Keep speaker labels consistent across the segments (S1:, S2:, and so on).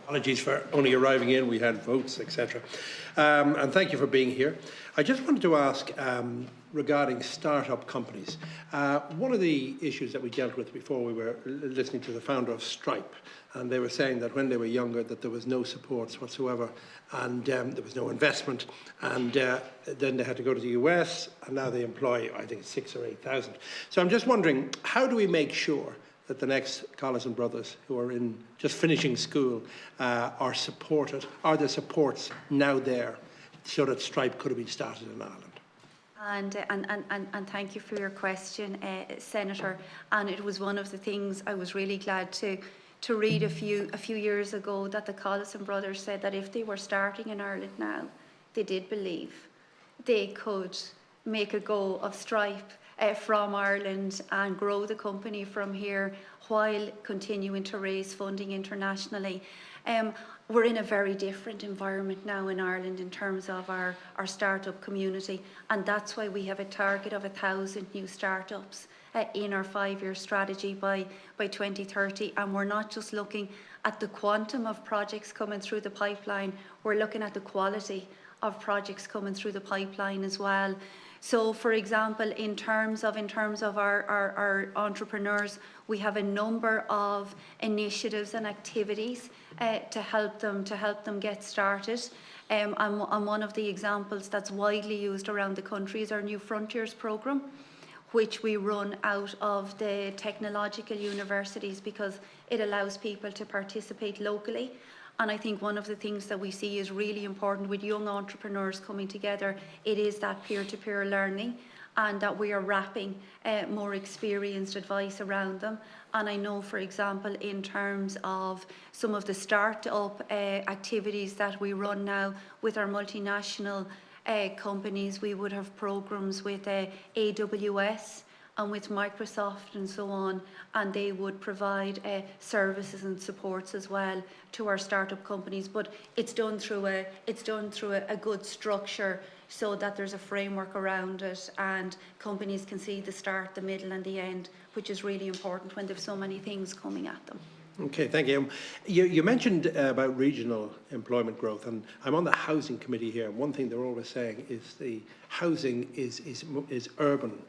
S1: Apologies for only arriving in. We had votes, etc. And thank you for being here. I just wanted to ask regarding start-up companies. One of the issues that we dealt with before, we were listening to the founder of Stripe, and they were saying that when they were younger that there was no supports whatsoever, and there was no investment, and then they had to go to the US, and now they employ, I think, 6,000 or 8,000. So I'm just wondering, how do we make sure that the next Collison brothers who are just finishing school are supported? Are the supports now there so that Stripe could have been started in Ireland?
S2: And thank you for your question, Senator. And it was one of the things I was really glad to read a few years ago, that the Collison brothers said that if they were starting in Ireland now, they did believe they could make a go of Stripe from Ireland and grow the company from here while continuing to raise funding internationally. We're in a very different environment now in Ireland in terms of our startup community, and that's why we have a target of 1,000 new startups in our 5-year strategy by 2030. And we're not just looking at the quantum of projects coming through the pipeline, we're looking at the quality of projects coming through the pipeline as well. So, for example, in terms of our entrepreneurs, we have a number of initiatives and activities to help them get started. And one of the examples that's widely used around the country is our New Frontiers programme, which we run out of the technological universities because it allows people to participate locally. And I think one of the things that we see is really important with young entrepreneurs coming together, it is that peer-to-peer learning, and that we are wrapping more experienced advice around them. And I know, for example, in terms of some of the start-up activities that we run now with our multinational companies, we would have programs with AWS and with Microsoft and so on, and they would provide services and supports as well to our startup companies. But it's done through a good structure, so that there's a framework around it, and companies can see the start, the middle, and the end, which is really important when there's so many things coming at them.
S1: Okay, thank you. You mentioned about regional employment growth, and I'm on the housing committee here. One thing they're always saying is the housing is urban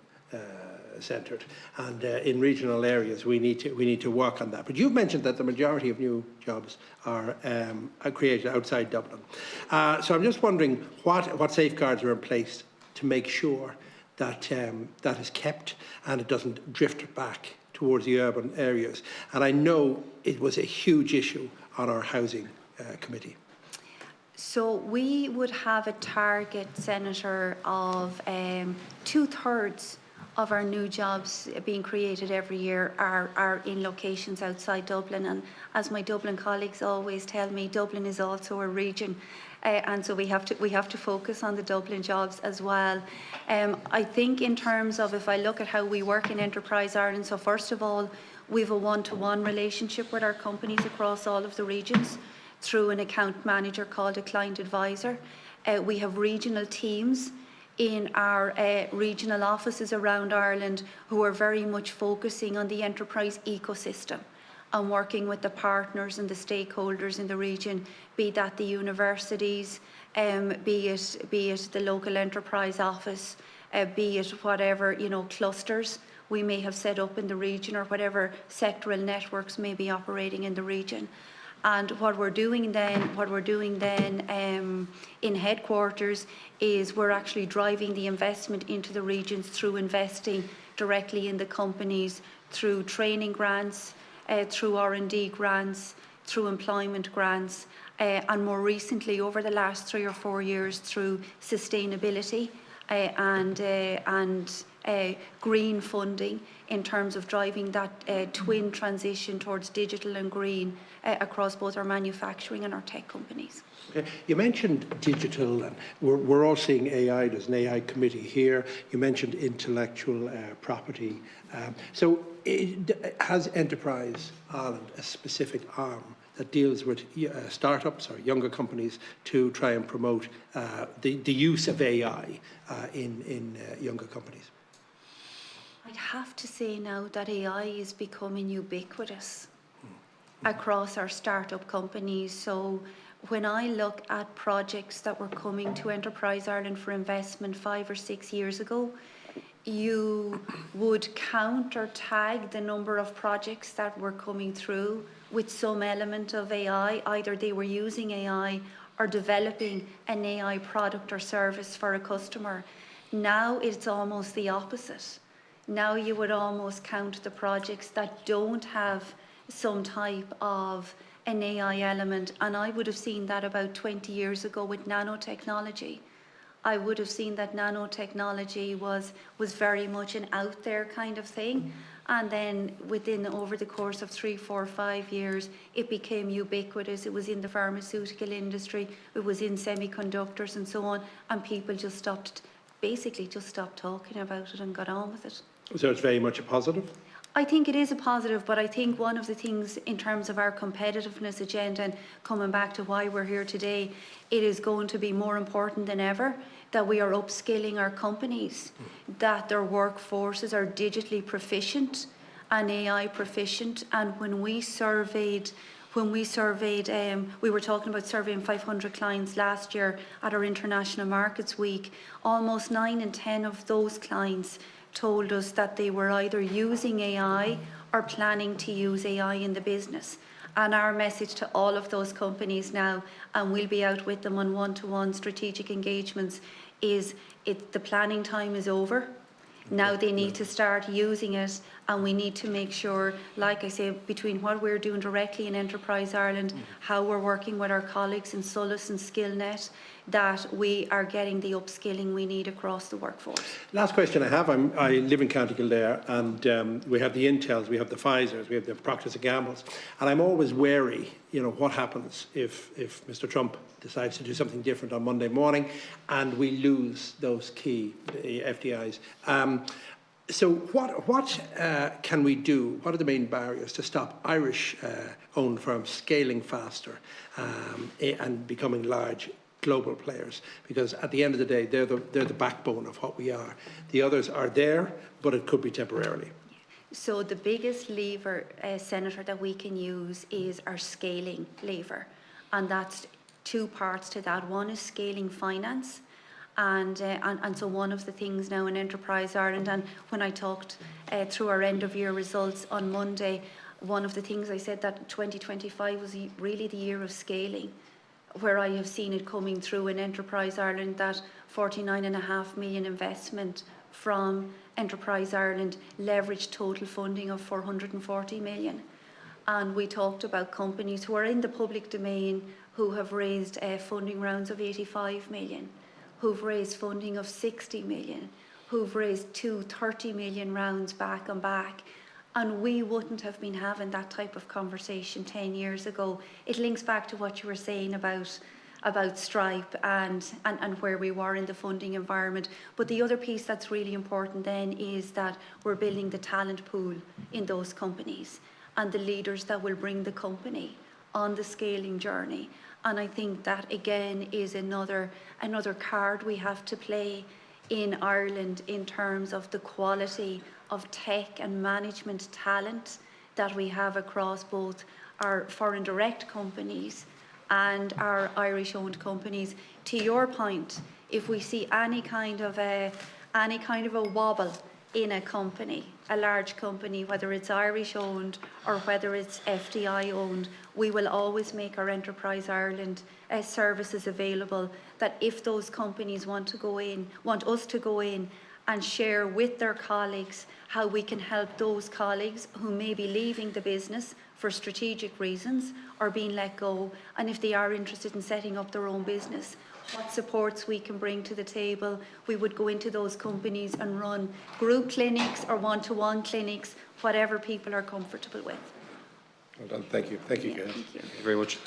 S1: centred, and in regional areas we need to work on that. But you've mentioned that the majority of new jobs are created outside Dublin. So I'm just wondering what safeguards are in place to make sure that that is kept and it doesn't drift back towards the urban areas. And I know it was a huge issue on our housing committee.
S2: So we would have a target, Senator, of 2/3 of our new jobs being created every year are in locations outside Dublin. And as my Dublin colleagues always tell me, Dublin is also a region. And so we have to focus on the Dublin jobs as well. I think in terms of, if I look at how we work in Enterprise Ireland, so first of all, we have a one-to-one relationship with our companies across all of the regions through an account manager called a client advisor. We have regional teams in our regional offices around Ireland who are very much focusing on the enterprise ecosystem and working with the partners and the stakeholders in the region, be that the universities, be it the local enterprise office, be it whatever clusters we may have set up in the region, or whatever sectoral networks may be operating in the region. And what we're doing then in headquarters is we're actually driving the investment into the regions through investing directly in the companies, through training grants, through R&D grants, through employment grants, and more recently, over the last 3 or 4 years, through sustainability and green funding, in terms of driving that twin transition towards digital and green across both our manufacturing and our tech companies.
S1: Okay. You mentioned digital, and we're all seeing AI. There's an AI committee here. You mentioned intellectual property. So has Enterprise Ireland a specific arm that deals with startups or younger companies to try and promote the use of AI in younger companies?
S2: I'd have to say now that AI is becoming ubiquitous. across our startup companies. So when I look at projects that were coming to Enterprise Ireland for investment 5 or 6 years ago, you would count or tag the number of projects that were coming through with some element of AI. Either they were using AI or developing an AI product or service for a customer. Now it's almost the opposite. Now you would almost count the projects that don't have some type of an AI element, and I would have seen that about 20 years ago with nanotechnology. I would have seen that nanotechnology was very much an out there kind of thing, and then over the course of 3, 4, 5 years, it became ubiquitous. It was in the pharmaceutical industry, it was in semiconductors and so on, and people just stopped talking about it and got on with it.
S1: So it's very much a positive?
S2: I think it is a positive, but I think one of the things in terms of our competitiveness agenda, and coming back to why we're here today, it is going to be more important than ever that we are upskilling our companies, that their workforces are digitally proficient and AI proficient. And when we surveyed, we were talking about surveying 500 clients last year at our International Markets Week. Almost 9 in 10 of those clients told us that they were either using AI or planning to use AI in the business. And our message to all of those companies now, and we'll be out with them on one-to-one strategic engagements, is the planning time is over. Now they need to start using it, and we need to make sure, like I say, between what we're doing directly in Enterprise Ireland, how we're working with our colleagues in Solus and SkillNet, that we are getting the upskilling we need across the workforce.
S1: Last question I have. I live in County Kildare, and we have the Intels, we have the Pfizers, we have the Procter & Gambles, and I'm always wary, what happens if Mr. Trump decides to do something different on Monday morning and we lose those key FDIs. So what can we do? What are the main barriers to stop Irish-owned firms scaling faster and becoming large global players? Because at the end of the day, they're the backbone of what we are. The others are there, but it could be temporarily.
S2: So the biggest lever, Senator, that we can use is our scaling lever, and that's 2 parts to that. One is scaling finance. And so one of the things now in Enterprise Ireland, and when I talked through our end of year results on Monday, one of the things I said that 2025 was really the year of scaling, where I have seen it coming through in Enterprise Ireland, that 49.5 million investment from Enterprise Ireland leveraged total funding of 440 million. And we talked about companies who are in the public domain who have raised funding rounds of 85 million. Who've raised funding of 60 million, who've raised 30 million rounds back and back. And we wouldn't have been having that type of conversation 10 years ago. It links back to what you were saying about Stripe and where we were in the funding environment. But the other piece that's really important then is that we're building the talent pool in those companies and the leaders that will bring the company on the scaling journey. And I think that, again, is another card we have to play in Ireland in terms of the quality of tech and management talent that we have across both our foreign direct companies and our Irish-owned companies. To your point, if we see any kind of a wobble in a company, a large company, whether it's Irish-owned or whether it's FDI-owned, we will always make our Enterprise Ireland services available, that if those companies want us to go in and share with their colleagues how we can help those colleagues who may be leaving the business for strategic reasons or being let go, and if they are interested in setting up their own business, what supports we can bring to the table. We would go into those companies and run group clinics or one-to-one clinics, whatever people are comfortable with.
S1: Well done. Thank you. Thank you, Karen.
S2: Thank you
S3: very much.